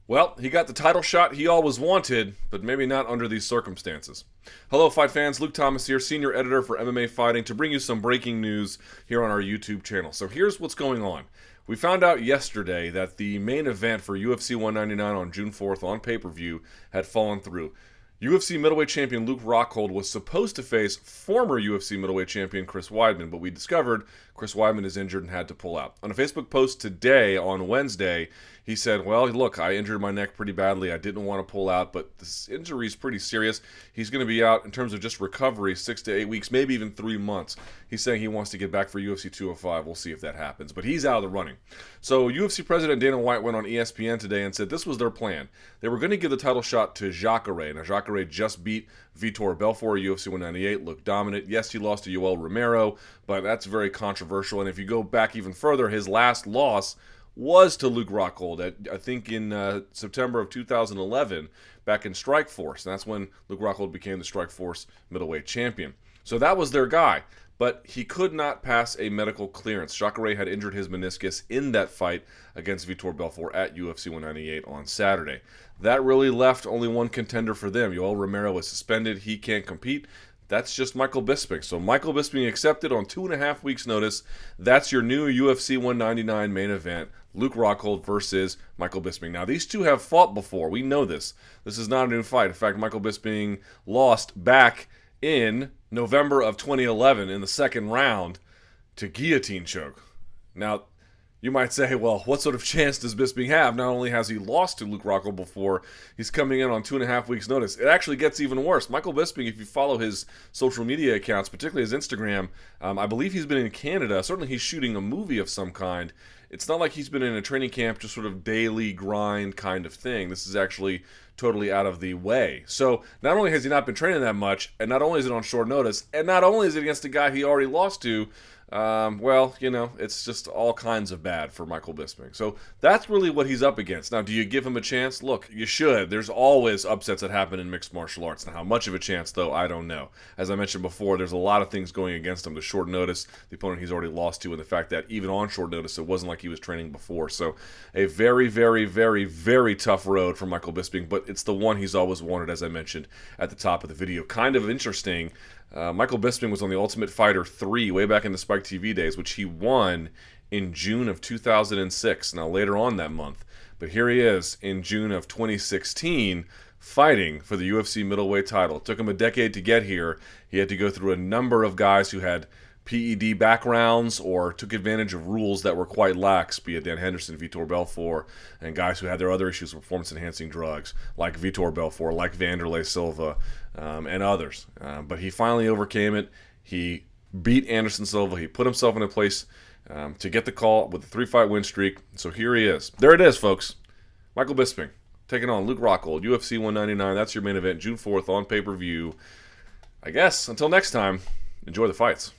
Well, he got the title shot he always wanted, but maybe not under these circumstances. Hello, fight fans. Luke Thomas here, senior editor for MMA Fighting, to bring you some breaking news here on our YouTube channel. So here's what's going on. We found out yesterday that the main event for UFC 199 on June 4th on pay-per-view had fallen through. UFC middleweight champion Luke Rockhold was supposed to face former UFC middleweight champion Chris Weidman, but we discovered Chris Weidman is injured and had to pull out. On a Facebook post today, on Wednesday, he said, well, look, I injured my neck pretty badly. I didn't want to pull out, but this injury is pretty serious. He's going to be out in terms of just recovery 6 to 8 weeks, maybe even 3 months. He's saying he wants to get back for UFC 205. We'll see if that happens, but he's out of the running. So UFC President Dana White went on ESPN today and said this was their plan. They were going to give the title shot to Jacare. Now, Jacare just beat Vitor Belfort, UFC 198, looked dominant. Yes, he lost to Yoel Romero, but that's very controversial. And if you go back even further, his last loss was to Luke Rockhold, I think in September of 2011, back in Strikeforce. And that's when Luke Rockhold became the Strikeforce middleweight champion. So that was their guy. But he could not pass a medical clearance. Jacare had injured his meniscus in that fight against Vitor Belfort at UFC 198 on Saturday. That really left only one contender for them. Yoel Romero was suspended. He can't compete. That's just Michael Bisping. So Michael Bisping accepted on 2.5 weeks' notice. That's your new UFC 199 main event. Luke Rockhold versus Michael Bisping. Now, these two have fought before. We know this. This is not a new fight. In fact, Michael Bisping lost back in November of 2011 in the second round to guillotine choke. Now, you might say, well, what sort of chance does Bisping have? Not only has he lost to Luke Rockhold before, he's coming in on 2.5 weeks' notice. It actually gets even worse. Michael Bisping, if you follow his social media accounts, particularly his Instagram, I believe he's been in Canada. Certainly he's shooting a movie of some kind. It's not like he's been in a training camp, just sort of daily grind kind of thing. This is actually totally out of the way. So not only has he not been training that much, and not only is it on short notice, and not only is it against a guy he already lost to, it's just all kinds of bad for Michael Bisping. So that's really what he's up against. Now, do you give him a chance? Look, you should. There's always upsets that happen in mixed martial arts. Now, how much of a chance, though, I don't know. As I mentioned before, there's a lot of things going against him. The short notice, the opponent he's already lost to, and the fact that even on short notice, it wasn't like he was training before. So a very, very, very, very tough road for Michael Bisping, but it's the one he's always wanted, as I mentioned at the top of the video. Kind of interesting. Michael Bisping was on the Ultimate Fighter 3 way back in the Spike TV days, which he won in June of 2006, now later on that month. But here he is in June of 2016 fighting for the UFC middleweight title. It took him a decade to get here. He had to go through a number of guys who had PED backgrounds or took advantage of rules that were quite lax, be it Dan Henderson, Vitor Belfort, and guys who had their other issues with performance-enhancing drugs, like Vitor Belfort, like Vanderlei Silva, and others. But he finally overcame it. He beat Anderson Silva. He put himself in a place to get the call with a 3-fight win streak. So here he is. There it is, folks. Michael Bisping taking on Luke Rockhold, UFC 199. That's your main event, June 4th on pay-per-view. I guess, until next time, enjoy the fights.